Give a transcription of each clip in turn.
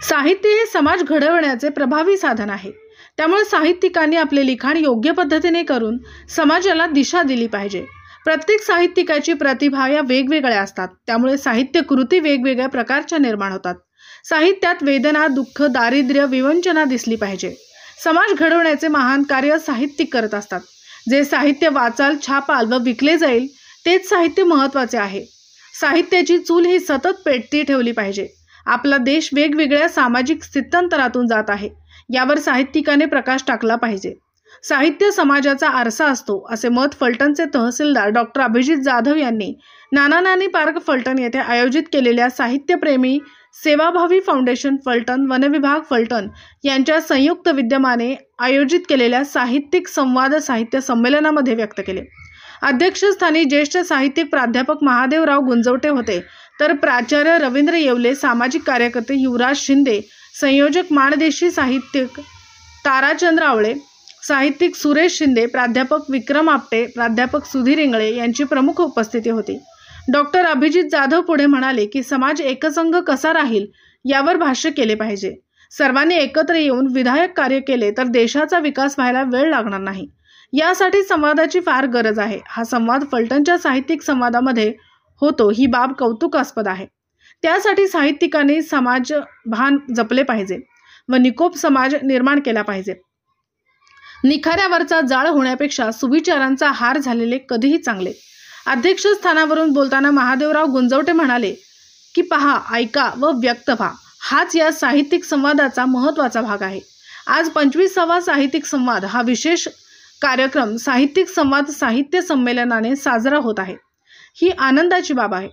साहित्य हे समाज घडवण्याचे प्रभावी साधन आहे। त्यामुळे साहित्यिकांनी आपले लिखाण योग्य पद्धतीने करून समाजाला दिशा दिली पाहिजे। प्रत्येक साहित्यिकाची प्रतिभा या वेगवेगळ्या असतात, त्यामुळे साहित्य कृती वेगवेगळ्या प्रकारच्या निर्माण होतात। साहित्यात वेदना, दुःख, दारिद्र्य, विवंचना दिसली पाहिजे। समाज घडवण्याचे महान कार्य साहित्यिक करत असतात। जे साहित्य वाचाल, छापाल व विकले जाईल तेच साहित्य महत्त्वाचे आहे। साहित्याची चूल ही सतत पेटती ठेवली पाहिजे। आपला देश वेगवेगळ्या सामाजिक स्थित्यंतरातून जात आहे, यावर साहित्यिकाने प्रकाश टाकला पाहिजे। साहित्य समाजाचा आरसा असतो, असे मत फलटणचे तहसीलदार डॉक्टर अभिजित जाधव यांनी नाना नानी पार्क फलटण येथे आयोजित केलेल्या साहित्यप्रेमी सेवाभावी फाउंडेशन फलटण, वनविभाग फलटण यांच्या संयुक्त विद्यमाने आयोजित केलेल्या साहित्यिक संवाद साहित्य संमेलनामध्ये व्यक्त केले। अध्यक्षस्थानी ज्येष्ठ साहित्यिक प्राध्यापक महादेवराव गुंजवटे होते, तर प्राचार्य रवींद्र येवले, सामाजिक कार्यकर्ते युवराज शिंदे, संयोजक माणदेशी साहित्यिक ताराचंद्र आवळे, साहित्यिक सुरेश शिंदे, प्राध्यापक विक्रम आपटे, प्राध्यापक सुधीर इंगळे यांची प्रमुख उपस्थिती होती। डॉक्टर अभिजित जाधव पुढे म्हणाले की समाज एकसंघ कसा राहील यावर भाष्य केले पाहिजे। सर्वांनी एकत्र येऊन विधायक कार्य केले तर देशाचा विकास व्हायला वेळ लागणार नाही। यासाठी संवादाची फार गरज आहे। हा संवाद फलटणच्या साहित्यिक संवादामध्ये होतो ही बाब कौतुकास्पद आहे। त्यासाठी साहित्यिकांनी समाज भान जपले पाहिजे व निकोप समाज निर्माण केला पाहिजे। निखाऱ्यावरचा जाळ होण्यापेक्षा सुविचारांचा हार झालेले कधीही चांगले। अध्यक्षस्थानावरून बोलताना महादेवराव गुंजवटे म्हणाले की पहा, ऐका व व्यक्त व्हा, हाच या साहित्यिक संवादाचा महत्त्वाचा भाग आहे। आज 25वा साहित्यिक संवाद हा विशेष कार्यक्रम साहित्यिक संवाद साहित्य संमेलनाने साजरा होत आहे। ही आनंदाची बाब आहे।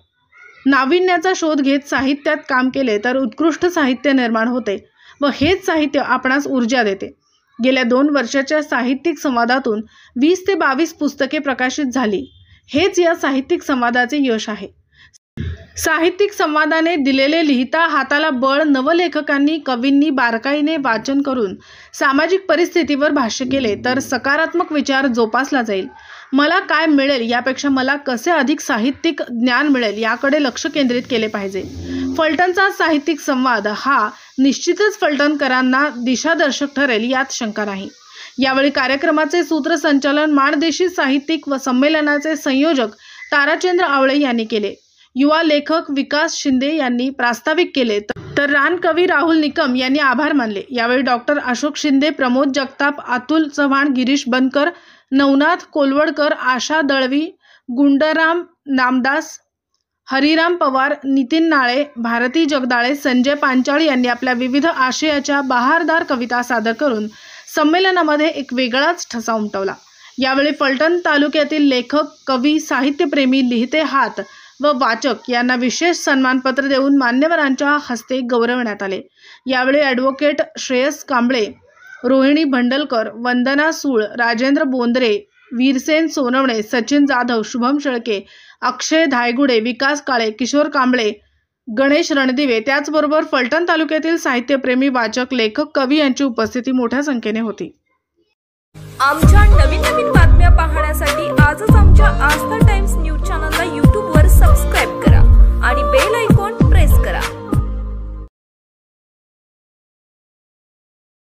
नाविन्याचा शोध घेत साहित्यात काम केले तर उत्कृष्ट साहित्य निर्माण होते व हेच साहित्य आपणास ऊर्जा देते। गेल्या 2 वर्षाच्या साहित्यिक संवादातून 20 ते 22 पुस्तके प्रकाशित झाली, हेच या साहित्यिक संवादाचे यश आहे। साहित्यिक संवादाने दिलेले लिहिता हाताला बळ नवलेखकांनी, कवींनी बारकाईने वाचन करून सामाजिक परिस्थितीवर भाष्य केले तर सकारात्मक विचार जोपासला जाईल। मला काय मिळेल यापेक्षा मला कसे अधिक साहित्यिक ज्ञान मिळेल याकडे लक्ष केंद्रित केले पाहिजे। फलटणचा साहित्यिक संवाद हा निश्चितच फलटणकरांना दिशादर्शक ठरेल यात शंका नाही। यावेळी कार्यक्रमाचे सूत्रसंचालन माणदेशी साहित्यिक व संमेलनाचे संयोजक ताराचंद्र आवळे यांनी केले। युवा लेखक विकास शिंदे यांनी प्रास्ताविक केले, तर रानकवी राहुल निकम यांनी आभार मानले। यावेळी डॉक्टर अशोक शिंदे, प्रमोद जगताप, अतुल चव्हाण, गिरीश बनकर, नवनाथ कोलवडकर, आशा दळवी, गुंडराम नामदास, हरिराम पवार, नितीन नाळे, भारती जगदाळे, संजय पांचाळ यांनी आपल्या विविध आशयाच्या बहारदार कविता सादर करून संमेलनामध्ये एक वेगळाच ठसा उमटवला। यावेळी फलटण तालुक्यातील लेखक, कवी, साहित्यप्रेमी, लिहिते हात व वाचक यांना विशेष सन्मानपत्र देऊन मान्यवरांच्या हस्ते गौरवण्यात आले। यावेळी ॲडव्होकेट श्रेयस कांबळे, रोहिणी भंडलकर, वंदना सूळ, राजेंद्र बोंद्रे, वीरसेन सोनवणे, सचिन जाधव, शुभम शेळके, अक्षय धायगुडे, विकास काळे, किशोर कांबळे, गणेश रणदिवे, त्याचबरोबर फलटण तालुक्यातील साहित्यप्रेमी, वाचक, लेखक, कवी यांची उपस्थिती मोठ्या संख्येने होती। आमच्या नवीन बातम्या पाहण्यासाठी आजच आमच्या आस्था टाइम्स न्यूज चॅनलला YouTube वर सबस्क्राइब करा आणि बेल आयकॉन